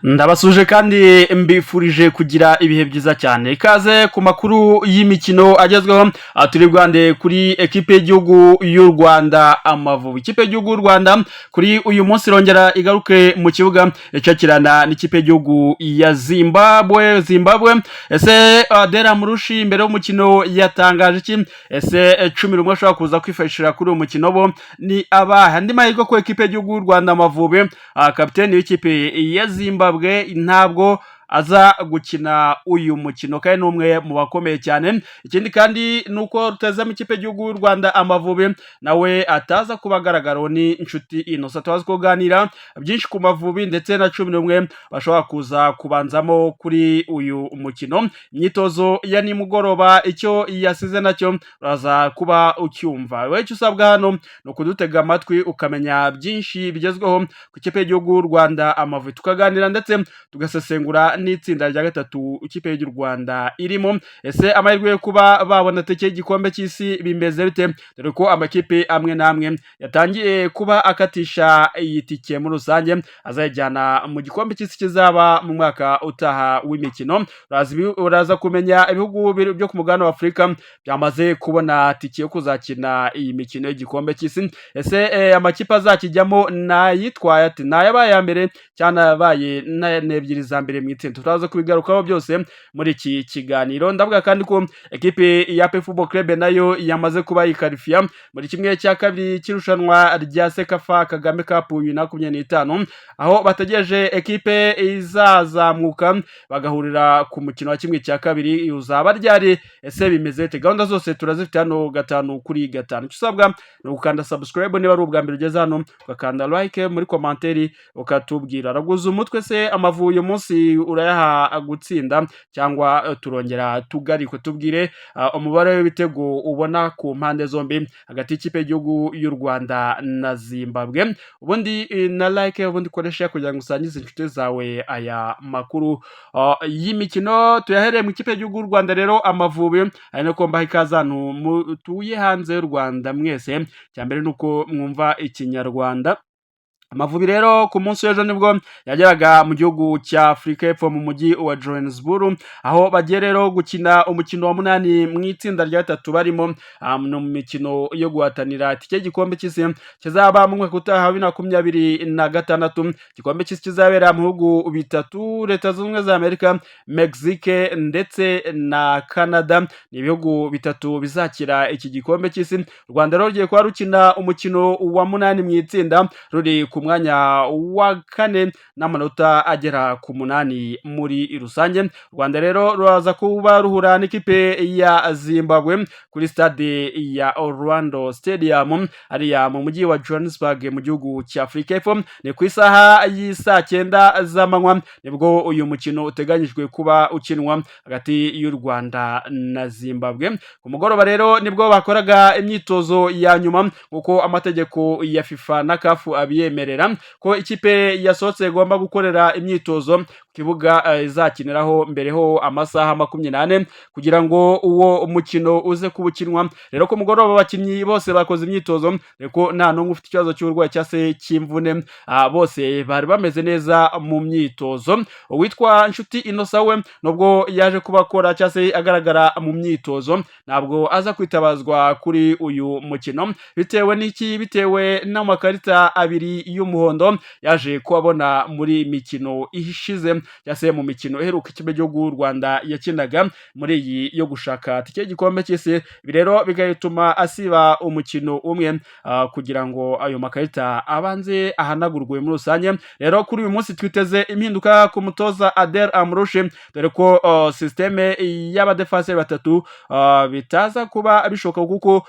Ndabasuje kandi mbifurije kugira ibihe byiza cyane. Ikaze ku makuru y'imikino agezweho turi bwande kuri ekipe y'igihugu y'u Rwanda Amavubi. Ikipe y'igihugu y'u Rwanda kuri uyu munsi irongera igaruke mu kibuga icakirana n'ikipe y'igihugu ya Zimbabwe. Ese Adera Murushi imbere y'umukino yatangaje iki? Ese 11 ashobora kuza kwifashishira kuri uyu mukino bo ni abahe? Andi mahirwe ku ekipe y'igihugu y'u Rwanda Amavubi, kapiteni w'ikipe ya Zimbabwe ntabwo aza gukina uyu mukino kandi n'umwe mu bakomeye cyane. Ikindi kandi nuko rutezamo ikipe y'igihugu y'u Rwanda Amavubi nawe ataza kuba agaragaraho ni inshuti Innocent. Tubaze kuganira byinshi ku Mavubi ndetse na 11 bashobora kuza kubanzamo kuri uyu mukino. Imyitozo ya nimugoroba icyo yasize nacyo uraza kuba ucyumva. Wewe icyo usabwa hano ni ukudutega amatwi ukamenya byinshi bigezweho ku ikipe y'igihugu y'u Rwanda Amavubi, tukaganira ndetse tugasesengura n'itsinda rya gatatu ikipe y'u Rwanda irimo. Ese amahirwe yo kuba babona tike y'igikombe cy'isi bimeze bite? Dore ko amakipe amwe n'amwe yatangiye kuba akatisha iyi tike muri rusange azajyana mu gikombe cy'isi kizaba mu mwaka utaha w'imikino. Uraza kumenya ibihugu byo ku mugabane wa Afurika byamaze kubona tike yo kuzakina iyi mikino y'igikombe cy'isi. Ese amakipe azakijyamo nayitwaye ati nayabaye ya mbere cyane yabaye n'ebyiri za mbere mu itsinda. Turaza kubigarukaho byose muri iki kiganiro. Ndavuga kandi ko ekipe ya APR Football Club nayo yamaze kuba yikarifiya muri kimwe cya kabiri cy'irushanwa rya Sekafa Kagame Cup 2025, aho bategereje ekipe izazamuka bagahurira ku mukino wa kimwe cya kabiri uzaba ryari. Ese bimeze bite? Gahunda zose turazifite hano 5/5. Usabwa ni gukanda subscribe niba ari ubwa mbere ugeze hano, ugakanda like muri komanteri ukatubwira raguza umutwe se Amavubi uyu munsi urayaha gutsinda cyangwa turongera tugariko tubwire umubare w'ibitego ubona ku mpande zombi hagati y'ikipe y'igihugu y'u Rwanda na Zimbabwe. Ubundi na like ubundi koresha kugira ngo usangize inshuti zawe aya makuru y'imikino. Tuyahereye mu ikipe y'igihugu y'u Rwanda rero Amavubi ari no komba ikazanu mutuye hanze y'u Rwanda mwese. Cyambere nuko mwumva ikinyarwanda. Amavubi rero ku munsi w'ejo nibwo yageraga mu gihugu cya Afrika y'Epfo mu mujyi wa Johannesburg, aho bagiye rero gukina umukino wa 8 mu itsinda rya 3 barimo no mu mikino yo guhatanira tike y'igikombe cy'isi kizaba mu mwaka utaha 2026. Igikombe cy'isi kizabera mu bihugu bitatu, Leta Zunze Ubumwe za Amerika, Mexique ndetse na Canada. Ni ibihugu bitatu bizakira iki gikombe cy'isi. U Rwanda rero rugiye kuba rukina umukino wa 8 mu itsinda ruri ku mwanya wa 4 n'amanota agera ku 8 muri rusange. U Rwanda rero ruraza kuba ruhura n'ikipe ya Zimbabwe kuri stade ya Orlando Stadium ariya mu mujyi wa Johannesburg mu gihugu cya Afrika y'Epfo. Ni ku isaha y'isa 9 z'amanywa nibwo uyu mukino uteganyijwe kuba ukinwa hagati y'u Rwanda na Zimbabwe. Ku mugoroba rero nibwo bakoraga imyitozo ya nyuma kuko amategeko ya FIFA na CAF abiyemerera ko ikipe yasohotse igomba gukorera imyitozo ku kibuga izakiniraho mbereho amasaha 28 kugira ngo uwo umukino uze kubukinwa. Rero ku mugoroba abakinnyi bose bakoze imyitozo reko nta n'umwe ufite ikibazo cy'uburwayi cyase cy'imvune, bose bari bameze neza mu myitozo. Uwitwa Nshuti Innocent we nubwo yaje kubakora cyase agaragara mu myitozo ntabwo aza kwitabazwa kuri uyu mukino bitewe n'iki? Bitewe n'amakarita abiri y'umuhondo yaje kubabona muri mikino ishize cyase mu mikino iheruka ikipe y'igihugu y'u Rwanda yakinaga muri iyi yo gushaka tike y'igikombe cy'isi. Rero bigatuma asiba umukino umwe kugira ngo ayo makarita abanze ahanagurwe muri rusange. Rero kuri uyu munsi twiteze impinduka ku mutoza Adera Murushi, dore ko systeme y'abadefenseur batatu bitaza kuba bishoka kuko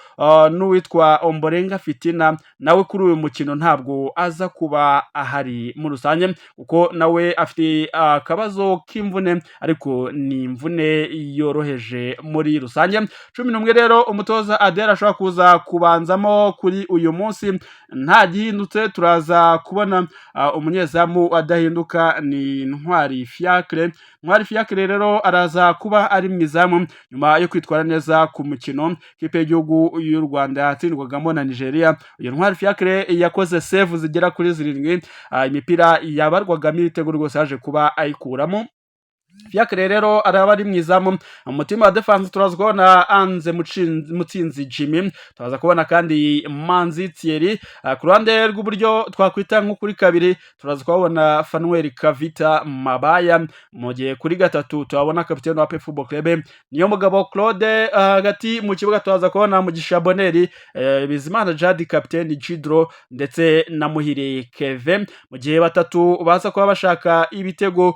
n'uwitwa Ombolenga Fitina nawe kuri uyu mukino ntabwo aza kuba ahari muri rusange kuko nawe afite akabazo k'imvune ariko ni imvune yoroheje muri rusange. 11 rero umutoza Adel ashobora kuza kubanzamo kuri uyu munsi nta gihindutse, turaza kubona umunyezamu adahinduka ni Ntwari Fiacre rero araza kuba ari mu izamu nyuma yo kwitwara neza ku mukino ikipe y'igihugu y'u Rwanda yatsindwagamo na Nigeria. Uyu Ntwari Fiacre yakoze save zigera kuri 7, imipira yabarwagamo ibitego rwose yaje kuba ayikuramo. Fiacre rero araba ari mu izamu. Umutima wa defense turaza kubona Anze Mutsinzi Jimmy, turaza kubona kandi Manzi Thierry. Ku ruhande rw'uburyo twakwita nko kuri kabiri turaza kubona Fanuel Kavita Mabaya, mu gihe kuri gatatu turabona kapiteni wa PF Football Club Niyomugabo Claude. Hagati mu kibuga turaza kubona Mugisha Boneri, Bizimana Jadi kapiteni Jidro ndetse na Muhire Kevin, mu gihe batatu baza kuba bashaka ibitego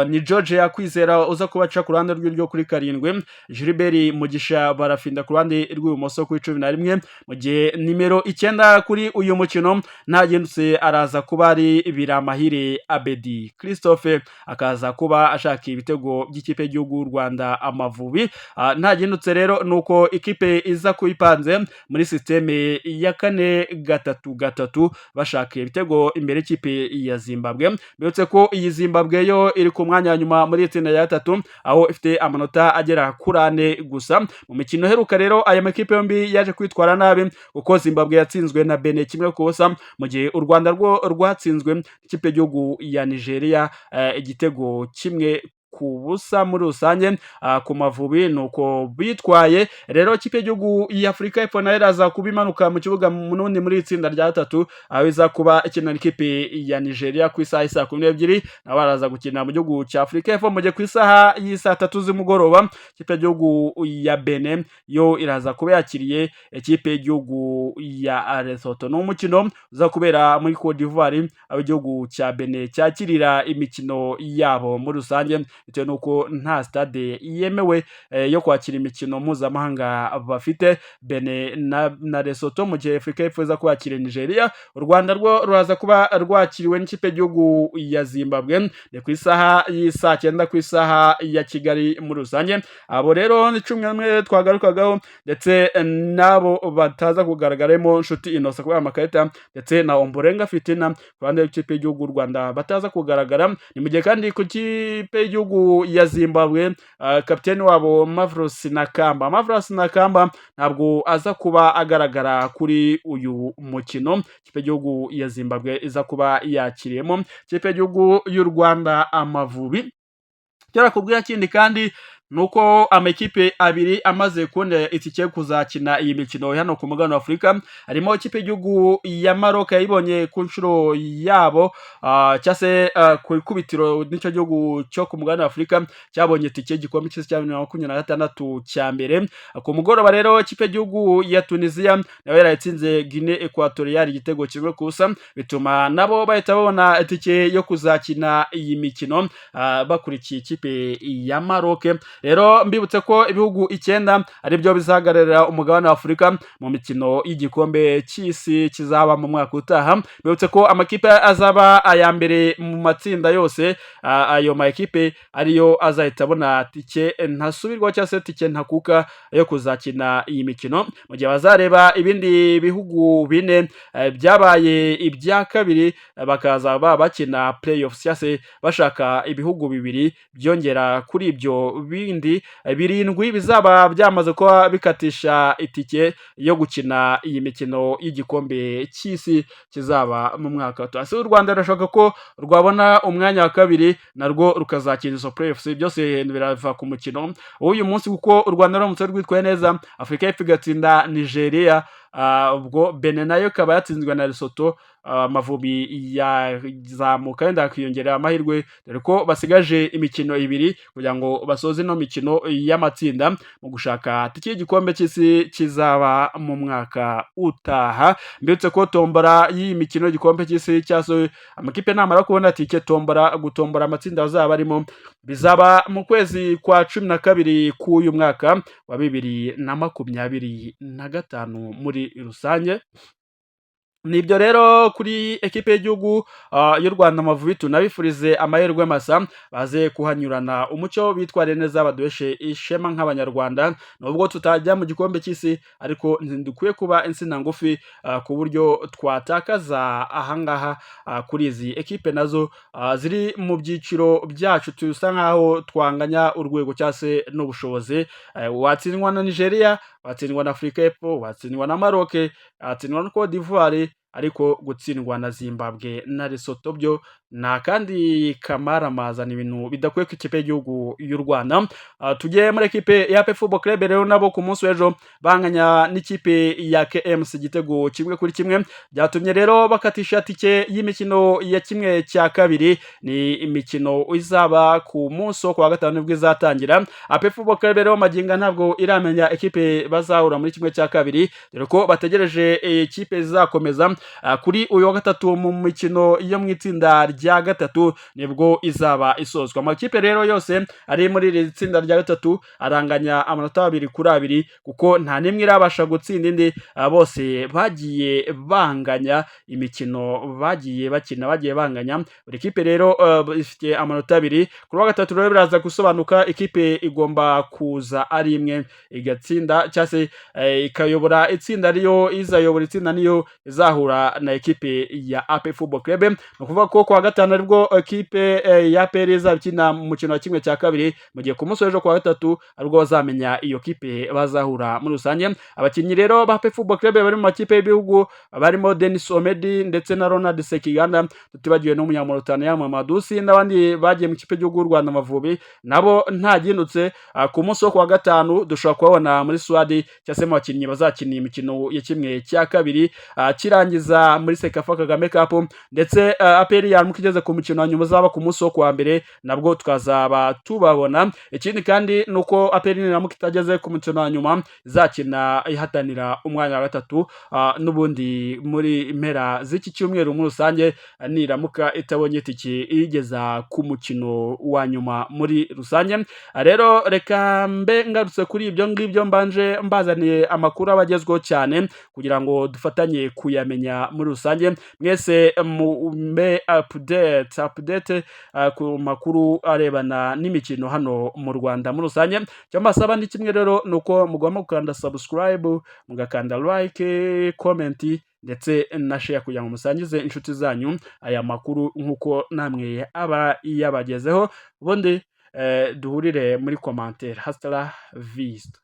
ni George Yakwizera uza kubaca ku ruhande rw'iryo kuri 7, Gilbert Mugisha Barafinda ku ruhande rw'ibumoso kuri 11, mu gihe nimero 9 kuri uyu mukino ntagendutse araza kuba ari Biramahire Abedi Christophe, akaza kuba ashaka ibitego by'ikipe y'igihugu y'u Rwanda Amavubi. Ntagendutse rero nuko ikipe iza kuyipanze muri systeme ya 4-3-3 bashaka ibitego imbere y'ikipe ya Zimbabwe. Bibutse ko iyi Zimbabwe yo iri ku mwanya nyuma muri itsinda ya 3 aho ifite amanota agera kuri 4 gusa. Mu mikino heruka rero aya makipe yombi yaje kwitwara nabi kuko Zimbabwe yatsinzwe na Benin 1-0, mu gihe u Rwanda rwo rwatsinzwe ikipe y'igihugu ya Nigeria igitego 1-0 muri rusange. Ku Mavubi nuko bitwaye rero ikipe y'igihugu ya Afrika y'Epfo nayo iraza kubimanuka mu kibuga munundi muri itsinda rya 3 aho iza kuba ikina n'ikipe ya Nigeria ku isaha 12 na baraza gukina mu gihugu cya Afrika y'Epfo, mu gihe ku isaha y'isa 3 z'umugoroba ikipe y'igihugu ya Benin yo iraza kuba yakiriye ikipe y'igihugu ya Lesotho. N'umukino uza kubera muri Cote d'Ivoire aho igihugu cya Benin cyakirira imikino yabo muri rusange bitewe nuko nta stade yemewe yo kwakira imikino mpuzamahanga bafite. Benin na Lesotho, mu gihe Afrika y'Epfo iza kwakira Nigeria. U Rwanda rwo ruraza kuba rwakiriwe n'ikipe y'igihugu ya Zimbabwe ni ku isaha y'isa 9 ku isaha ya Kigali muri rusange. Abo rero ni 11 twagarukagaho ndetse nabo bataza kugaragaramo Nshuti Innocent kubera amakarita ndetse na Ombolenga Fitina ku ruhande rw'ikipe y'igihugu y'u Rwanda bataza kugaragara. Ni mu gihe kandi ku kipe y'igihugu ya Zimbabwe kapiteni wabo Mavros Nakamba ntabwo aza kuba agaragara kuri uyu mukino ikipe y'igihugu ya Zimbabwe iza kuba yakiriyemo ikipe y'igihugu y'u Rwanda Amavubi. Cyarakubwira kindi kandi nuko amakipe abiri amaze kubona itike kuzakina iyi mikino hano ku mugabane wa Afrika, harimo ikipe y'igihugu ya Maroc yayibonye ku nshuro yabo cyase ku ikubitiro n'icyo gihugu cyo ku mugabane wa Afrika cyabonye itike igikombe cy'isi cya 2026 cya mbere. Ku mugoroba rero ikipe y'igihugu ya Tunisia nayo yarayitsinze Guinea Equatorial igitego 1-0, bituma nabo bahita babona itike yo kuzakina iyi mikino bakurikiye ikipe ya Maroc. Rero mbibutse ko ibihugu 9 ari byo bizahagararira umugabane wa Afrika mu mikino y'igikombe cy'isi kizaba mu mwaka utaha. Mbibutse ko amakipe azaba aya mbere mu matsinda yose, ayo makipe ariyo azahita abona tike ntasubirwa cyangwa se tike ntakuka yo kuzakina iyi mikino, mu gihe bazareba ibindi bihugu 4 byabaye ibya kabiri bakaza bakina playoffs cyangwa se bashaka ibihugu 2 byongera kuri ibyo bindi 7 bizaba byamaze kuba bikatisha itike yo gukina iyi mikino y'igikombe cy'isi kizaba mu mwaka utaha. U Rwanda rurashaka ko rwabona umwanya wa kabiri narwo rukazakina izo playoffs. Byose birava ku mukino uyu munsi kuko u Rwanda ruramutse rwitwaye neza Afrika y'Epfo igatsinda Nigeria, ubwo Benin nayo ikaba yatsinzwe na Lesotho, Amavubi yazamuka yenda akiyongerera amahirwe dore ko basigaje imikino 2 kugira ngo basoze no mikino y'amatsinda mu gushaka tike y'igikombe cy'isi kizaba mu mwaka utaha. Mbetse ko tombora y'iyi mikino y'igikombe cy'isi cyaso amakipe namara kubona tike gutombora amatsinda bazaba barimo bizaba mu kwezi kwa 12 k'uyu mwaka wa 2025 muri rusange. nibyo rero kuri ekipe y'igihugu y'u Rwanda Amavubi tunabifurize amahirwe masa baze kuhanyurana umucyo bitware neza baduheshe ishema nk'abanyarwanda nubwo tutajya mu gikombe cy'isi ariko ntidukwiye kuba insina ngufi ku buryo twatakaza ahangaha kuri izi ekipe nazo ziri mu byiciro byacu tusa nkaho twanganya urwego cyangwa se n'ubushobozi watsindwa na Nigeria watsindwa na Afurika y'Epfo watsindwa na Maroc watsindwa na Cote d'Ivoire ariko gutsindwa na Zimbabwe na Lesotho byo nta kandi kamaramaza ni ibintu bidakwiye ku ikipe y'igihugu y'u Rwanda tugiye muri ekipe ya APR Football Club rero nabo ku munsi w'ejo banganya n'ikipe ya KMC igitego kimwe kuri kimwe byatumye rero bakatisha tike y'imikino ya kimwe cya kabiri ni imikino izaba ku munsi wo kuwa gatanu nibwo izatangira APR Football Club rero maginga ntabwo iramenya ekipe bazahura muri kimwe cya kabiri dore ko bategereje ekipe zizakomeza kuri uyu wa gatatu mu mikino yo mu itsinda rya gatatu nibwo izaba isozwa amakipe rero yose ari muri iri tsinda rya gatatu aranganya amanota 2-2 kuko nta nimwe irabasha gutsinda indi bose bagiye banganya imikino bagiye bakina bagiye banganya buri kipe rero ifite amanota 2 kuri wa gatatu rero biraza gusobanuka ikipe igomba kuza ari imwe igatsinda cyase ikayobora itsinda riyo izayobora itsinda niyo izahura na ekipe ya APR Football Club no kuvuga ko kwa gatanu aribwo ekipe ya APR izakina mu mukino wa kimwe cya kabiri mu gihe ku munsi w'ejo kwa gatatu aribwo bazamenya iyo kipe bazahura muri rusange abakinnyi rero ba APR Football Club bari mu makipe y'ibihugu barimo Denis Omedi ndetse na Ronald Sekiganda tutibagiwe n'umunyamurutana Mamadousi n'abandi bagiye mu kipe y'igihugu y'u Rwanda Amavubi nabo nta ginutse ku munsi wo kwa gatanu dushobora kubabona muri Swadi cyase mu bakinnyi bazakina imikino ya kimwe cya kabiri kirangiza muri Sekafa Kagame Cup ndetse APR yamuka igeze ku mukino nyuma zaba ku munsi wo kwa mbere nabwo tukazaba tubabona ikindi kandi nuko APR yamuka itageze ku mukino nyuma izakina ihatanira umwanya wa gatatu n'ubundi muri impera z'iki cyumweru muri rusange niramuka itabonye tiki igeza ku mukino wa nyuma muri rusange rero reka mbe ngarutse kuri ibyo ngibyo mbanje mbazaniye amakuru abagezweho cyane kugira ngo dufatanye kuyamenya muri rusange mwese mbe update ku makuru arebana n'imikino hano mu Rwanda muri rusange cyangwa saba ni kimwe rero nuko mugomba gukanda subscribe mugakanda like comment ndetse na share kugira ngo musangize inshuti zanyu aya makuru nkuko namwe aba yabagezeho ubundi duhurire muri commentaire hasta la vista.